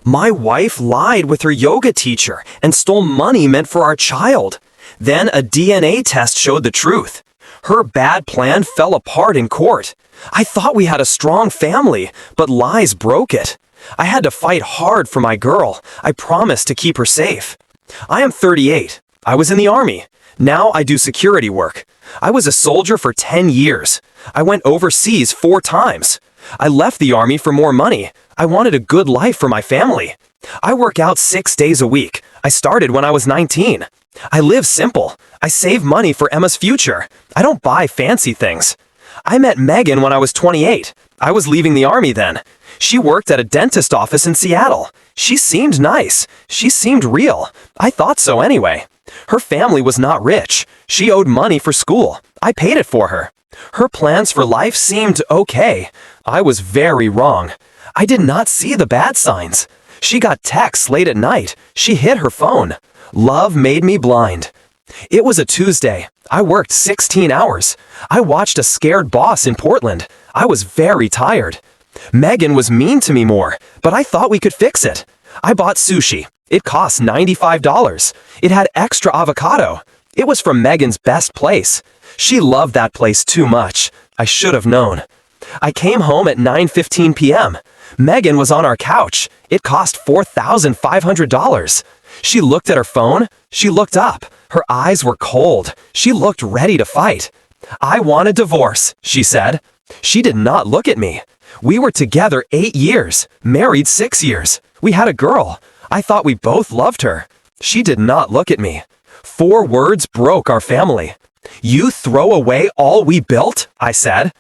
My wife lied with her yoga teacher and stole money meant for our child. Then a DNA test showed the truth. Her bad plan fell apart in court. I thought we had a strong family, but lies broke it. I had to fight hard for my girl. I promised to keep her safe. I am 38. I was in the army. Now I do security work. I was a soldier for 10 years. I went overseas 4 times. I left the army for more money. I wanted a good life for my family. I work out 6 days a week. I started when I was 19. I live simple. I save money for Emma's future. I don't buy fancy things. I met Megan when I was 28. I was leaving the army then. She worked at a dentist office in Seattle. She seemed nice. She seemed real. I thought so anyway. Her family was not rich. She owed money for school. I paid it for her. Her plans for life seemed okay. I was very wrong. I did not see the bad signs. She got texts late at night. She hid her phone. Love made me blind. It was a Tuesday. I worked 16 hours. I watched a scared boss in Portland. I was very tired. Megan was mean to me more, but I thought we could fix it. I bought sushi. It cost $95. It had extra avocado. It was from Megan's best place. She loved that place too much. I should have known. I came home at 9:15 p.m. Megan was on our couch. It cost $4,500. She looked at her phone. She looked up. Her eyes were cold. She looked ready to fight. I want a divorce, she said. She did not look at me. We were together 8 years, married 6 years. We had a girl. I thought we both loved her. She did not look at me. 4 words broke our family. You throw away all we built? I said.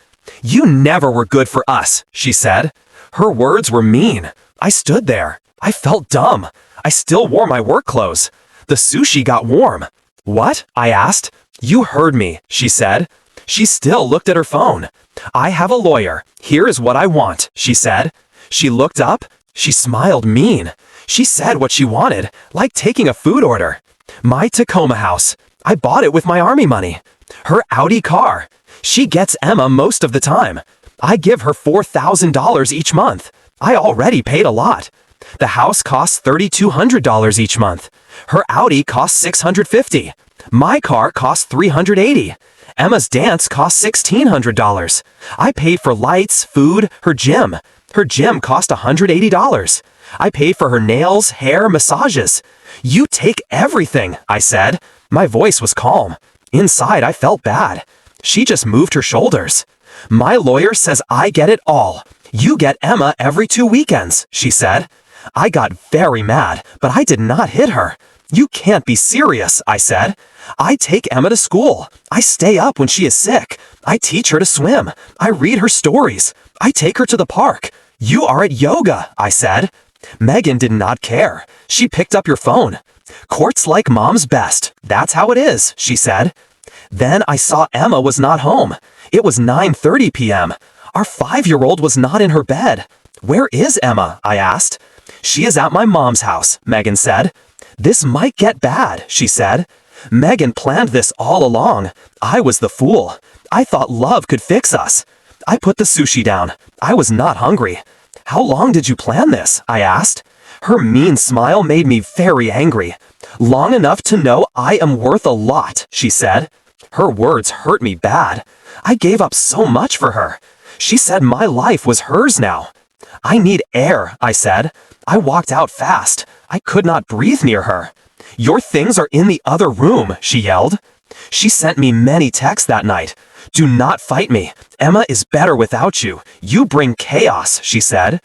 You never were good for us, she said. Her words were mean. I stood there. I felt dumb. I still wore my work clothes. The sushi got warm. What? I asked. You heard me, she said. She still looked at her phone. I have a lawyer. Here is what I want, she said. She looked up. She smiled mean. She said what she wanted, like taking a food order. My Tacoma house. I bought it with my army money. Her Audi car. She gets Emma most of the time. I give her $4,000 each month. I already paid a lot. The house costs $3,200 each month. Her Audi costs $650. My car costs $380. Emma's dance costs $1,600. I paid for lights, food, her gym. Her gym cost $180. I paid for her nails, hair, massages. You take everything, I said. My voice was calm. Inside, I felt bad. She just moved her shoulders. My lawyer says I get it all. You get Emma every 2 weekends, she said. I got very mad, but I did not hit her. You can't be serious, I said. I take Emma to school. I stay up when she is sick. I teach her to swim. I read her stories. I take her to the park. You are at yoga, I said. Megan did not care. She picked up your phone. Court's like mom's best. That's how it is, she said. Then I saw Emma was not home. It was 9:30 p.m. Our 5-year-old was not in her bed. Where is Emma? I asked. She is at my mom's house, Megan said. This might get bad, she said. Megan planned this all along. I was the fool. I thought love could fix us. I put the sushi down. I was not hungry. How long did you plan this? I asked. Her mean smile made me very angry. Long enough to know I am worth a lot, she said. Her words hurt me bad. I gave up so much for her. She said my life was hers now. I need air, I said. I walked out fast. I could not breathe near her. Your things are in the other room, she yelled. She sent me many texts that night. Do not fight me. Emma is better without you. You bring chaos, she said.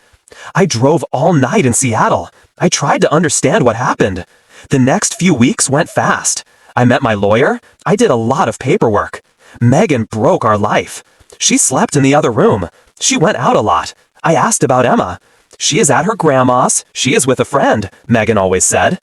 I drove all night in Seattle. I tried to understand what happened. The next few weeks went fast. I met my lawyer. I did a lot of paperwork. Megan broke our life. She slept in the other room. She went out a lot. I asked about Emma. She is at her grandma's. She is with a friend, Megan always said.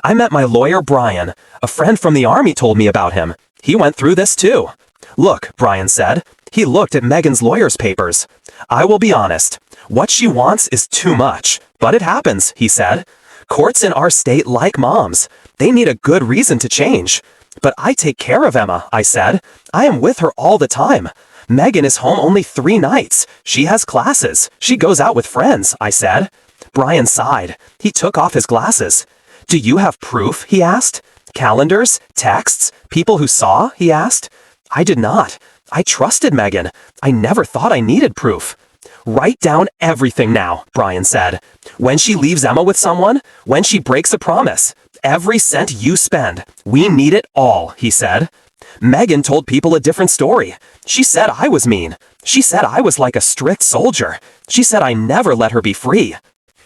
I met my lawyer, Brian. A friend from the army told me about him. He went through this too. Look, Brian said. He looked at Megan's lawyer's papers. I will be honest. What she wants is too much. But it happens, he said. Courts in our state like moms. They need a good reason to change. But I take care of Emma, I said. I am with her all the time. Megan is home only 3 nights. She has classes. She goes out with friends, I said. Brian sighed. He took off his glasses. "Do you have proof?" he asked. "Calendars? Texts? People who saw?" he asked. I did not. I trusted Megan. I never thought I needed proof. "Write down everything now," Brian said. "When she leaves Emma with someone, when she breaks a promise, every cent you spend, we need it all," he said. Megan told people a different story. She said I was mean. She said I was like a strict soldier. She said I never let her be free.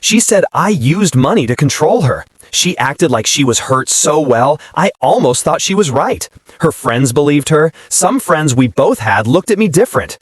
She said I used money to control her. She acted like she was hurt so well, I almost thought she was right. Her friends believed her. Some friends we both had looked at me different.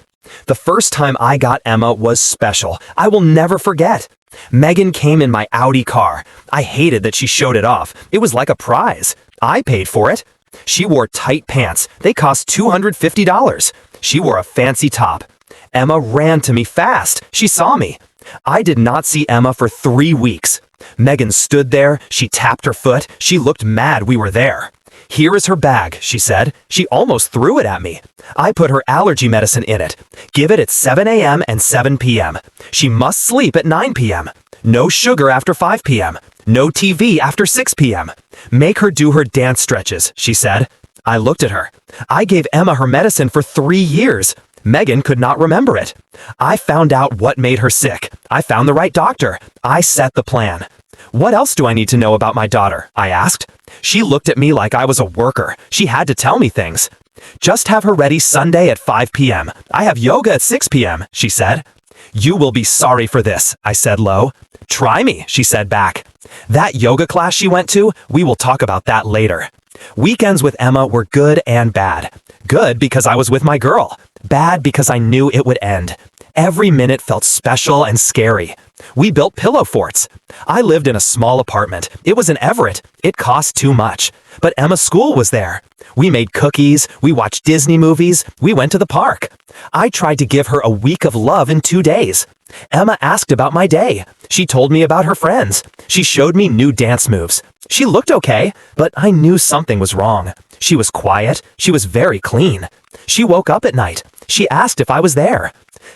The first time I got Emma was special. I will never forget. Megan came in my Audi car. I hated that she showed it off. It was like a prize. I paid for it. She wore tight pants. They cost $250. She wore a fancy top. Emma ran to me fast. She saw me. I did not see Emma for 3 weeks. Megan stood there. She tapped her foot. She looked mad we were there. "Here is her bag," she said. She almost threw it at me. I put her allergy medicine in it. Give it at 7 a.m. and 7 p.m. She must sleep at 9 p.m. No sugar after 5 p.m. No TV after 6 p.m. Make her do her dance stretches, she said. I looked at her. I gave Emma her medicine for 3 years. Megan could not remember it. I found out what made her sick. I found the right doctor. I set the plan. "What else do I need to know about my daughter?" I asked. She looked at me like I was a worker. She had to tell me things. "Just have her ready Sunday at 5 p.m. I have yoga at 6 p.m., she said. "You will be sorry for this," I said low. "Try me," she said back. That yoga class she went to, we will talk about that later. Weekends with Emma were good and bad. Good because I was with my girl. Bad because I knew it would end. Every minute felt special and scary. We built pillow forts. I lived in a small apartment. It was in Everett. It cost too much. But Emma's school was there. We made cookies. We watched Disney movies. We went to the park. I tried to give her a week of love in 2 days. Emma asked about my day. She told me about her friends. She showed me new dance moves. She looked okay, but I knew something was wrong. She was quiet. She was very clean. She woke up at night. She asked if I was there.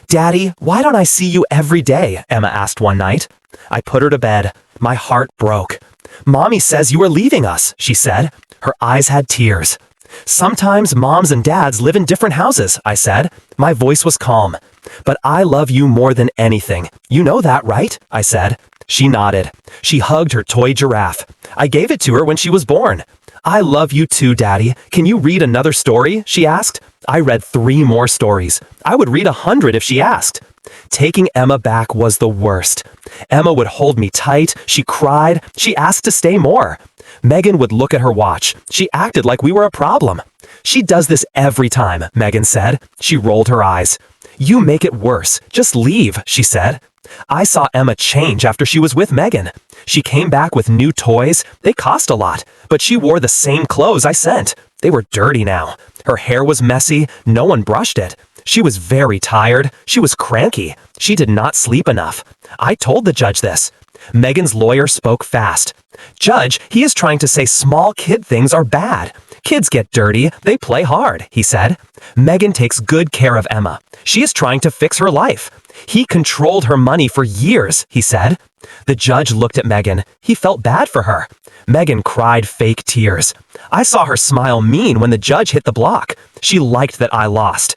"Daddy, why don't I see you every day?" Emma asked one night. I put her to bed. My heart broke. "Mommy says you are leaving us," she said. Her eyes had tears. "Sometimes moms and dads live in different houses," I said. My voice was calm. "But I love you more than anything. You know that, right?" I said. She nodded. She hugged her toy giraffe. I gave it to her when she was born. "I love you too, Daddy. Can you read another story?" she asked. I read 3 more stories. I would read 100 if she asked. Taking Emma back was the worst. Emma would hold me tight. She cried. She asked to stay more. Megan would look at her watch. She acted like we were a problem. "She does this every time," Megan said. She rolled her eyes. "You make it worse. Just leave," she said. I saw Emma change after she was with Megan. She came back with new toys. They cost a lot, but she wore the same clothes I sent. They were dirty now. Her hair was messy. No one brushed it. She was very tired. She was cranky. She did not sleep enough. I told the judge this. Megan's lawyer spoke fast. "Judge, he is trying to say small kid things are bad. Kids get dirty. They play hard," he said. "Megan takes good care of Emma. She is trying to fix her life. He controlled her money for years," he said. The judge looked at Megan. He felt bad for her. Megan cried fake tears. I saw her smile mean when the judge hit the block. She liked that I lost.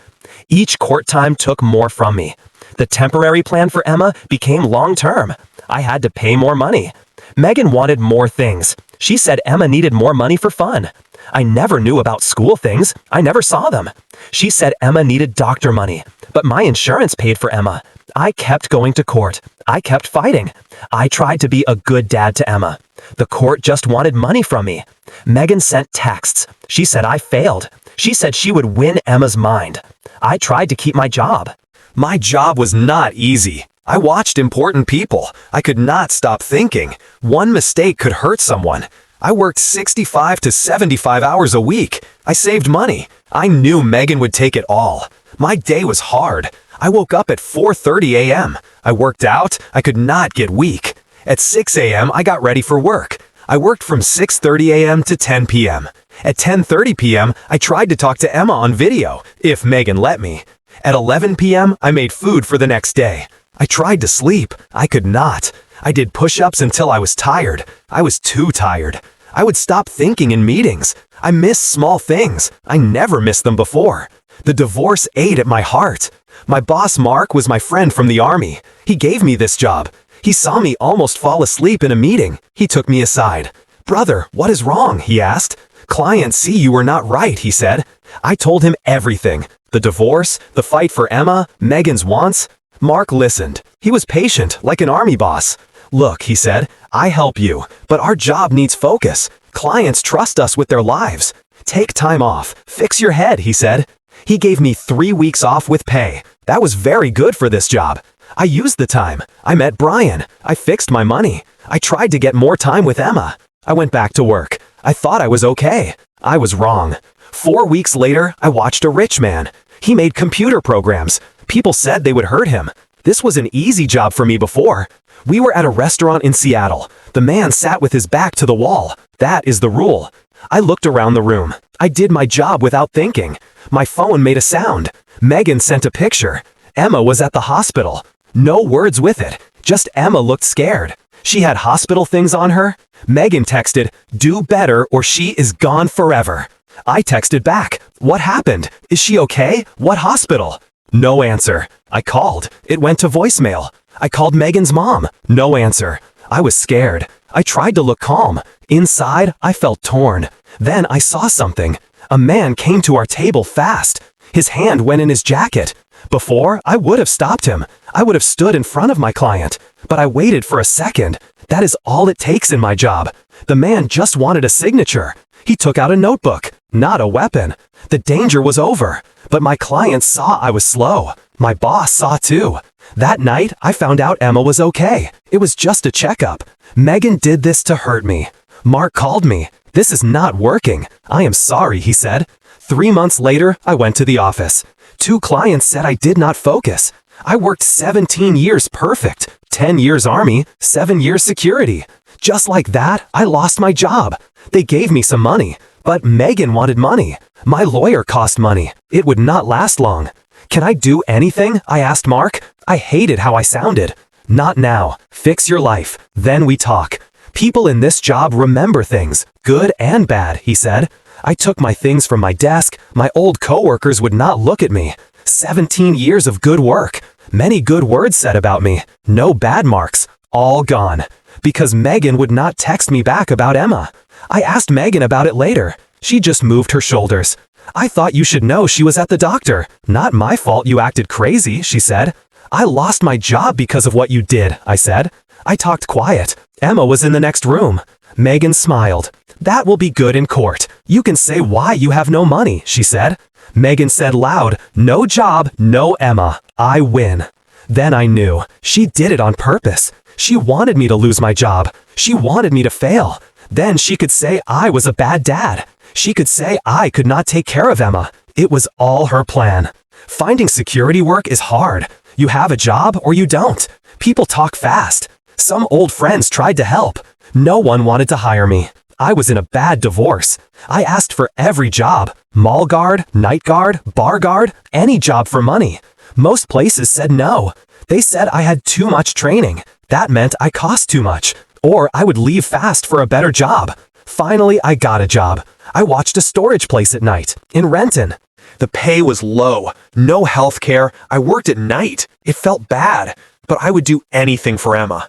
Each court time took more from me. The temporary plan for Emma became long-term. I had to pay more money. Megan wanted more things. She said Emma needed more money for fun. I never knew about school things. I never saw them. She said Emma needed doctor money, but my insurance paid for Emma. I kept going to court. I kept fighting. I tried to be a good dad to Emma. The court just wanted money from me. Megan sent texts. She said I failed. She said she would win Emma's mind. I tried to keep my job. My job was not easy. I watched important people. I could not stop thinking. One mistake could hurt someone. I worked 65 to 75 hours a week. I saved money. I knew Megan would take it all. My day was hard. I woke up at 4:30 a.m. I worked out. I could not get weak. At 6 a.m. I got ready for work. I worked from 6:30 a.m. to 10 p.m. At 10:30 p.m. I tried to talk to Emma on video, if Megan let me. At 11 p.m. I made food for the next day. I tried to sleep. I could not. I did push-ups until I was tired. I was too tired. I would stop thinking in meetings. I miss small things. I never missed them before. The divorce ate at my heart. My boss Mark was my friend from the army. He gave me this job. He saw me almost fall asleep in a meeting. He took me aside. "Brother, what is wrong?" he asked. "Clients see you were not right," he said. I told him everything. The divorce, the fight for Emma, Megan's wants. Mark listened. He was patient, like an army boss. "Look," he said, "I help you, but our job needs focus. Clients trust us with their lives. Take time off. Fix your head," he said. He gave me 3 weeks off with pay. That was very good for this job. I used the time. I met Brian. I fixed my money. I tried to get more time with Emma. I went back to work. I thought I was okay. I was wrong. 4 weeks later, I watched a rich man. He made computer programs. People said they would hurt him. This was an easy job for me before. We were at a restaurant in Seattle. The man sat with his back to the wall. That is the rule. I looked around the room. I did my job without thinking. My phone made a sound. Megan sent a picture. Emma was at the hospital. No words with it. Just Emma looked scared. She had hospital things on her. Megan texted, "Do better or she is gone forever." I texted back, "What happened? Is she okay? What hospital?" No answer. I called. It went to voicemail. I called Megan's mom. No answer. I was scared. I tried to look calm. Inside, I felt torn. Then I saw something. A man came to our table fast. His hand went in his jacket. Before, I would have stopped him. I would have stood in front of my client. But I waited for a second. That is all it takes in my job. The man just wanted a signature. He took out a notebook, not a weapon. The danger was over. But my client saw I was slow. My boss saw too. That night, I found out Emma was okay. It was just a checkup. Megan did this to hurt me. Mark called me. "This is not working. I am sorry," he said. 3 months later, I went to the office. 2 clients said I did not focus. I worked 17 years perfect. 10 years Army, 7 years security. Just like that, I lost my job. They gave me some money, but Megan wanted money. My lawyer cost money. It would not last long. "Can I do anything?" I asked Mark. I hated how I sounded. "Not now. Fix your life. Then we talk." People in this job remember things, good and bad, he said. I took my things from my desk. My old coworkers would not look at me. 17 years of good work. Many good words said about me. No bad marks. All gone. Because Megan would not text me back about Emma. I asked Megan about it later. She just moved her shoulders. "I thought you should know she was at the doctor. Not my fault you acted crazy," she said. "I lost my job because of what you did," I said. I talked quiet. Emma was in the next room. Megan smiled. "That will be good in court. You can say why you have no money," she said. Megan said loud, "No job, no Emma. I win." Then I knew. She did it on purpose. She wanted me to lose my job. She wanted me to fail. Then she could say I was a bad dad. She could say I could not take care of Emma. It was all her plan. Finding security work is hard. You have a job or you don't. People talk fast. Some old friends tried to help. No one wanted to hire me. I was in a bad divorce. I asked for every job. Mall guard, night guard, bar guard, any job for money. Most places said no. They said I had too much training. That meant I cost too much. Or I would leave fast for a better job. Finally, I got a job. I watched a storage place at night, in Renton. The pay was low. No health care. I worked at night. It felt bad. But I would do anything for Emma.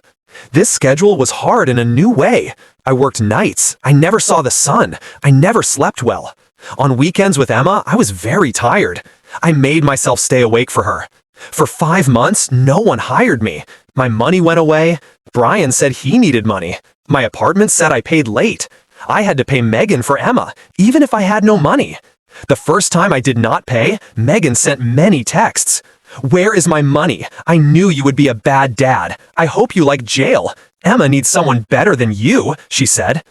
This schedule was hard in a new way. I worked nights. I never saw the sun. I never slept well. On weekends with Emma, I was very tired. I made myself stay awake for her. For 5 months, no one hired me. My money went away. Brian said he needed money. My apartment said I paid late. I had to pay Megan for Emma, even if I had no money. The first time I did not pay, Megan sent many texts. "Where is my money? I knew you would be a bad dad. I hope you like jail. Emma needs someone better than you," she said.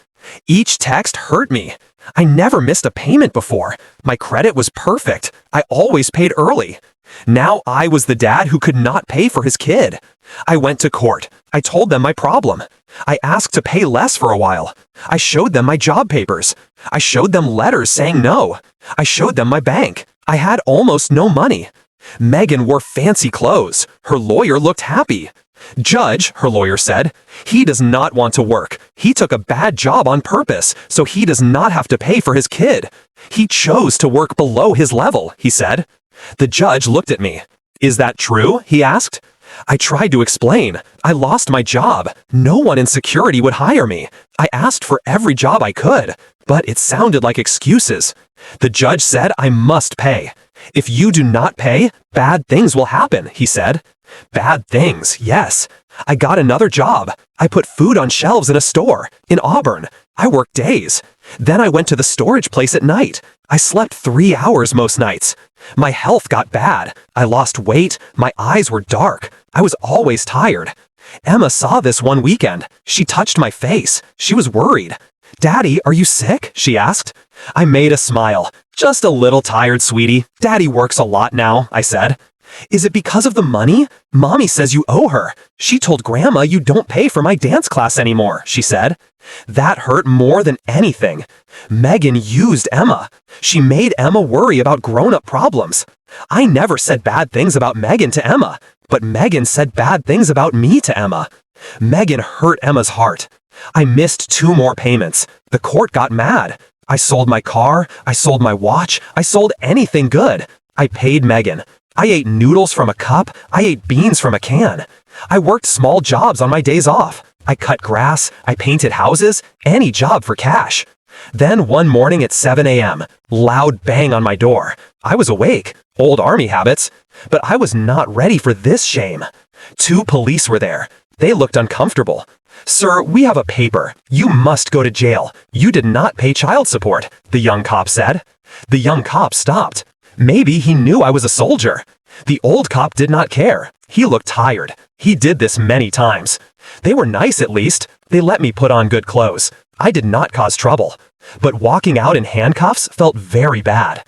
Each text hurt me. I never missed a payment before. My credit was perfect. I always paid early. Now I was the dad who could not pay for his kid. I went to court. I told them my problem. I asked to pay less for a while. I showed them my job papers. I showed them letters saying no. I showed them my bank. I had almost no money. Megan wore fancy clothes. Her lawyer looked happy. "Judge," her lawyer said, "he does not want to work. He took a bad job on purpose, so he does not have to pay for his kid. He chose to work below his level," he said. The judge looked at me. "Is that true?" he asked. I tried to explain. I lost my job. No one in security would hire me. I asked for every job I could, but it sounded like excuses. The judge said I must pay. "If you do not pay, bad things will happen," he said. Bad things, yes. I got another job. I put food on shelves in a store in Auburn. I worked days. Then I went to the storage place at night. I slept 3 hours most nights. My health got bad. I lost weight. My eyes were dark. I was always tired. Emma saw this one weekend. She touched my face. She was worried. "Daddy, are you sick?" she asked. I made a smile. "Just a little tired, sweetie. Daddy works a lot now," I said. "Is it because of the money? Mommy says you owe her. She told Grandma you don't pay for my dance class anymore," she said. That hurt more than anything. Megan used Emma. She made Emma worry about grown-up problems. I never said bad things about Megan to Emma, but Megan said bad things about me to Emma. Megan hurt Emma's heart. I missed 2 more payments. The court got mad. I sold my car. I sold my watch. I sold anything good. I paid Megan. I ate noodles from a cup. I ate beans from a can. I worked small jobs on my days off. I cut grass. I painted houses. Any job for cash. Then one morning at 7 a.m., loud bang on my door. I was awake. Old army habits. But I was not ready for this shame. 2 police were there. They looked uncomfortable. "Sir, we have a paper. You must go to jail. You did not pay child support," the young cop said. The young cop stopped. Maybe he knew I was a soldier. The old cop did not care. He looked tired. He did this many times. They were nice at least. They let me put on good clothes. I did not cause trouble. But walking out in handcuffs felt very bad.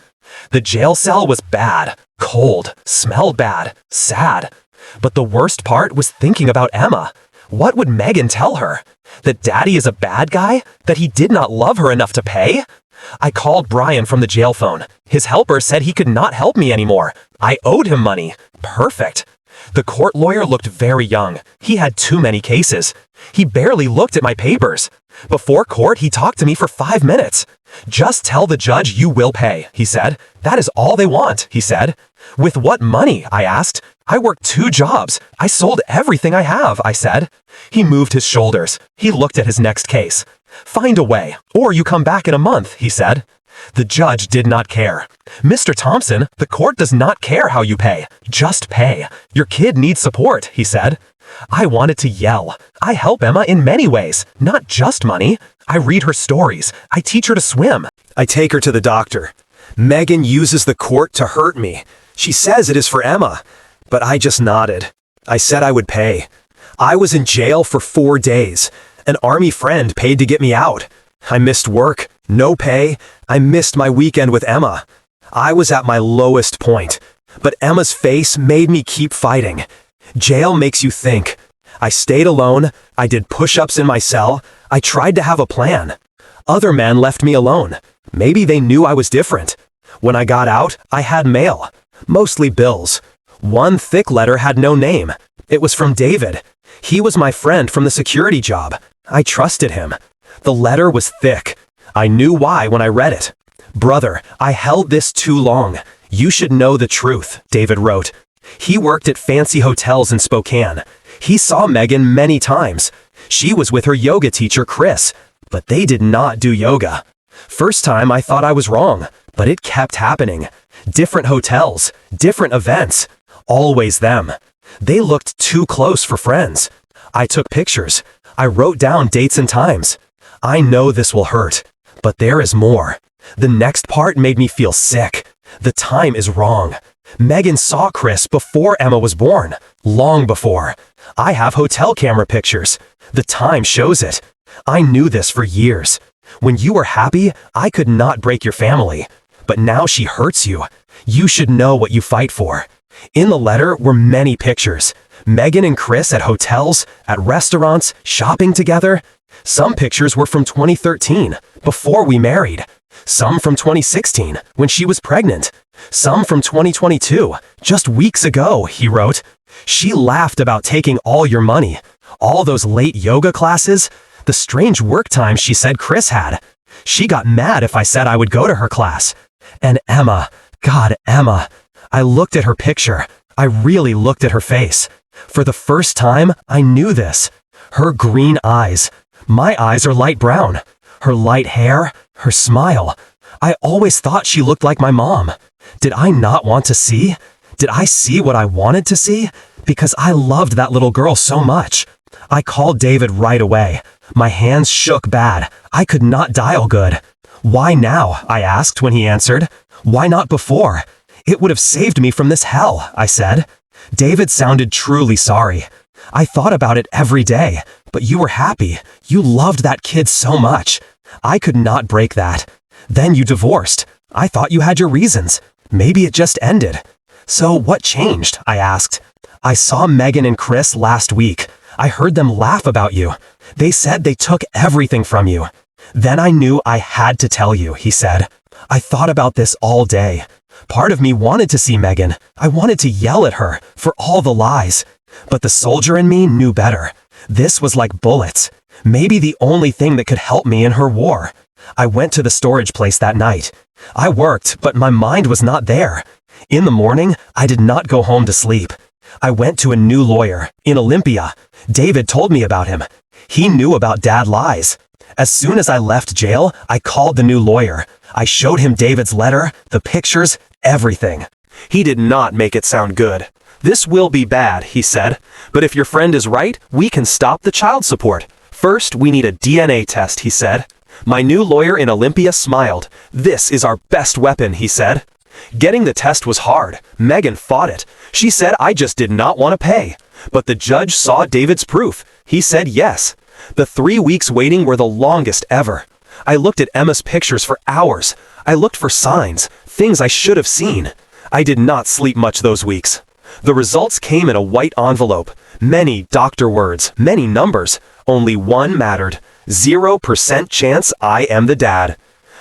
The jail cell was bad, cold, smelled bad, sad. But the worst part was thinking about Emma. What would Megan tell her? That Daddy is a bad guy? That he did not love her enough to pay? I called Brian from the jail phone. His helper said he could not help me anymore. I owed him money. Perfect. The court lawyer looked very young. He had too many cases. He barely looked at my papers. Before court, he talked to me for 5 minutes. "Just tell the judge you will pay," he said. "That is all they want," he said. "With what money?" I asked. "I worked 2 jobs. I sold everything I have," I said. He moved his shoulders. He looked at his next case. "Find a way, or you come back in a month," he said. The judge did not care. "Mr. Thompson, the court does not care how you pay. Just pay. Your kid needs support," he said. I wanted to yell. I help Emma in many ways, not just money. I read her stories. I teach her to swim. I take her to the doctor. Megan uses the court to hurt me. She says it is for Emma, but I just nodded. I said I would pay. I was in jail for 4 days. An army friend paid to get me out. I missed work, no pay. I missed my weekend with Emma. I was at my lowest point, but Emma's face made me keep fighting. Jail makes you think. I stayed alone. I did push-ups in my cell. I tried to have a plan. Other men left me alone. Maybe they knew I was different. When I got out, I had mail, mostly bills. One thick letter had no name. It was from David. He was my friend from the security job. I trusted him. The letter was thick. I knew why when I read it. "Brother, I held this too long. You should know the truth," David wrote. He worked at fancy hotels in Spokane. He saw Megan many times. She was with her yoga teacher, Chris, but they did not do yoga. First time I thought I was wrong, but it kept happening. Different hotels, different events, always them. They looked too close for friends. I took pictures. I wrote down dates and times. I know this will hurt, but there is more. The next part made me feel sick. The time is wrong. Megan saw Chris before Emma was born, long before. I have hotel camera pictures. The time shows it. I knew this for years. When you were happy, I could not break your family. But now she hurts you. You should know what you fight for. In the letter were many pictures. Megan and Chris at hotels, at restaurants, shopping together. Some pictures were from 2013, before we married. Some from 2016, when she was pregnant. Some from 2022, just weeks ago, he wrote. She laughed about taking all your money, all those late yoga classes, the strange work time she said Chris had. She got mad if I said I would go to her class. And Emma, God, Emma. I looked at her picture. I really looked at her face. For the first time, I knew this. Her green eyes. My eyes are light brown. Her light hair, her smile. I always thought she looked like my mom. Did I not want to see? Did I see what I wanted to see? Because I loved that little girl so much. I called David right away. My hands shook bad. I could not dial good. Why now? I asked when he answered. Why not before? It would have saved me from this hell, I said. David sounded truly sorry. I thought about it every day, but you were happy. You loved that kid so much. I could not break that. Then you divorced. I thought you had your reasons. Maybe it just ended. So what changed? I asked. I saw Megan and Chris last week. I heard them laugh about you. They said they took everything from you. Then I knew I had to tell you, he said. I thought about this all day. Part of me wanted to see Megan. I wanted to yell at her for all the lies. But the soldier in me knew better. This was like bullets. Maybe the only thing that could help me in her war. I went to the storage place that night. I worked, but my mind was not there. In the morning, I did not go home to sleep. I went to a new lawyer, in Olympia. David told me about him. He knew about Dad lies. As soon as I left jail, I called the new lawyer. I showed him David's letter, the pictures, everything. He did not make it sound good. This will be bad, he said. But if your friend is right, we can stop the child support. First, we need a DNA test, he said. My new lawyer in Olympia smiled. This is our best weapon, he said. Getting the test was hard. Megan fought it. She said I just did not want to pay. But the judge saw David's proof. He said yes. The 3 weeks waiting were the longest ever. I looked at Emma's pictures for hours. I looked for signs, things I should have seen. I did not sleep much those weeks. The results came in a white envelope. Many doctor words, many numbers. Only one mattered. 0% chance I am the dad.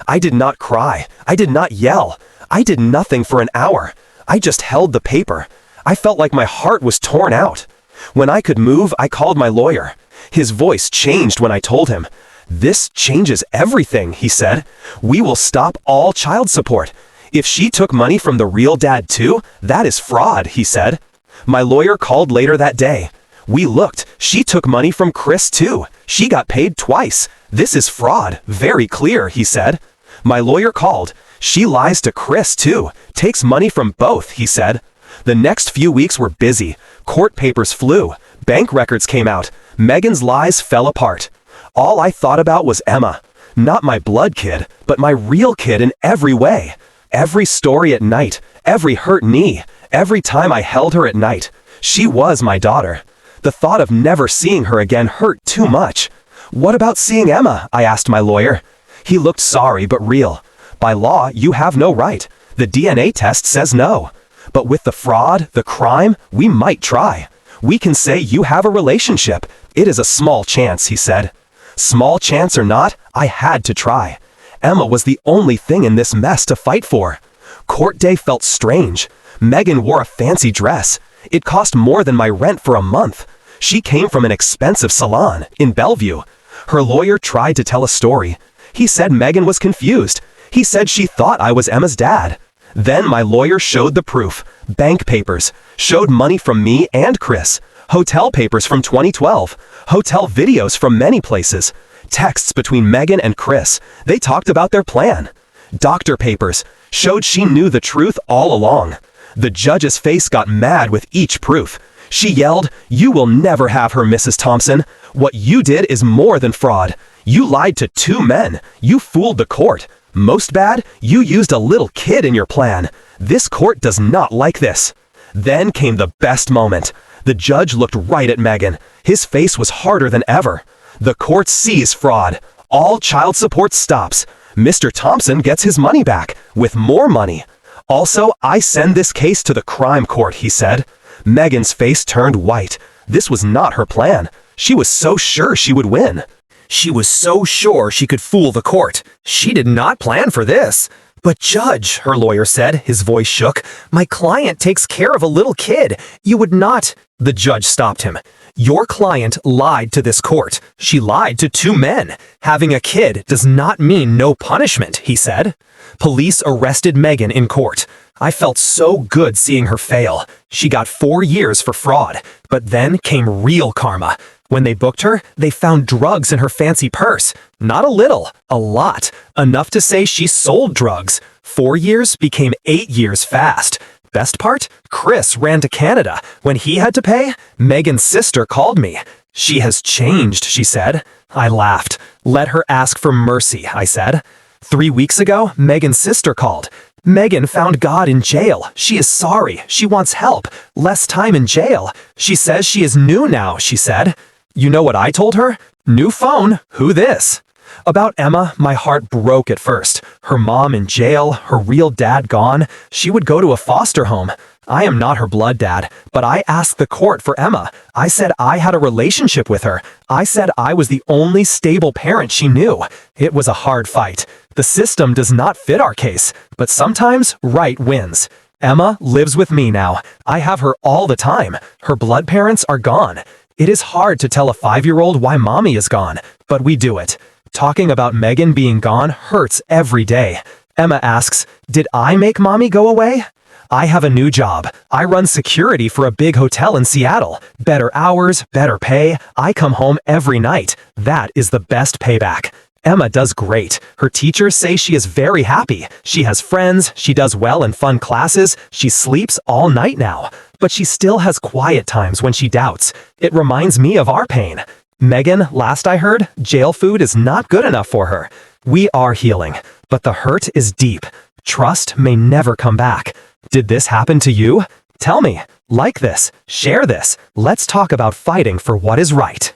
I did not cry. I did not yell. I did nothing for an hour. I just held the paper. I felt like my heart was torn out. When I could move, I called my lawyer. His voice changed when I told him. This changes everything, he said. We will stop all child support. If she took money from the real dad too, that is fraud, he said. My lawyer called later that day. We looked. She took money from Chris too. She got paid twice. This is fraud. Very clear, he said. My lawyer called. She lies to Chris too. Takes money from both, he said. The next few weeks were busy. Court papers flew. Bank records came out. Megan's lies fell apart. All I thought about was Emma. Not my blood kid, but my real kid in every way. Every story at night. Every hurt knee. Every time I held her at night. She was my daughter. The thought of never seeing her again hurt too much. What about seeing Emma? I asked my lawyer. He looked sorry but real. By law, you have no right. The DNA test says no. But with the fraud, the crime, we might try. We can say you have a relationship. It is a small chance, he said. Small chance or not, I had to try. Emma was the only thing in this mess to fight for. Court day felt strange. Megan wore a fancy dress. It cost more than my rent for a month. She came from an expensive salon in Bellevue. Her lawyer tried to tell a story. He said Megan was confused. He said she thought I was Emma's dad. Then my lawyer showed the proof. Bank papers. Showed money from me and Chris. Hotel papers from 2012. Hotel videos from many places. Texts between Megan and Chris. They talked about their plan. Doctor papers. Showed she knew the truth all along. The judge's face got mad with each proof. She yelled, "You will never have her, Mrs. Thompson. What you did is more than fraud. You lied to 2 men. You fooled the court. Most bad, you used a little kid in your plan. This court does not like this." Then came the best moment. The judge looked right at Megan. His face was harder than ever. The court sees fraud. All child support stops. Mr. Thompson gets his money back, with more money. Also, I send this case to the crime court, he said. Megan's face turned white. This was not her plan. She was so sure she would win. She was so sure she could fool the court. She did not plan for this. But Judge, her lawyer said, his voice shook, my client takes care of a little kid. You would not. The judge stopped him. Your client lied to this court. She lied to 2 men. Having a kid does not mean no punishment, he said. Police arrested Megan in court. I felt so good seeing her fail. She got 4 years for fraud. But then came real karma. When they booked her, they found drugs in her fancy purse. Not a little, a lot. Enough to say she sold drugs. 4 years became 8 years fast. Best part? Chris ran to Canada. When he had to pay, Megan's sister called me. She has changed, she said. I laughed. Let her ask for mercy, I said. 3 weeks ago, Megan's sister called. Megan found God in jail. She is sorry. She wants help. Less time in jail. She says she is new now, she said. You know what I told her? New phone. Who this? About Emma, my heart broke at first. Her mom in jail, her real dad gone. She would go to a foster home. I am not her blood dad, but I asked the court for Emma. I said I had a relationship with her. I said I was the only stable parent she knew. It was a hard fight. The system does not fit our case, but sometimes right wins. Emma lives with me now. I have her all the time. Her blood parents are gone. It is hard to tell a 5-year-old why mommy is gone, but we do it. Talking about Megan being gone hurts every day. Emma asks, did I make mommy go away? I have a new job. I run security for a big hotel in Seattle. Better hours, better pay. I come home every night. That is the best payback. Emma does great. Her teachers say she is very happy. She has friends, she does well in fun classes, she sleeps all night now. But she still has quiet times when she doubts. It reminds me of our pain. Megan, last I heard, jail food is not good enough for her. We are healing, but the hurt is deep. Trust may never come back. Did this happen to you? Tell me. Like this. Share this. Let's talk about fighting for what is right.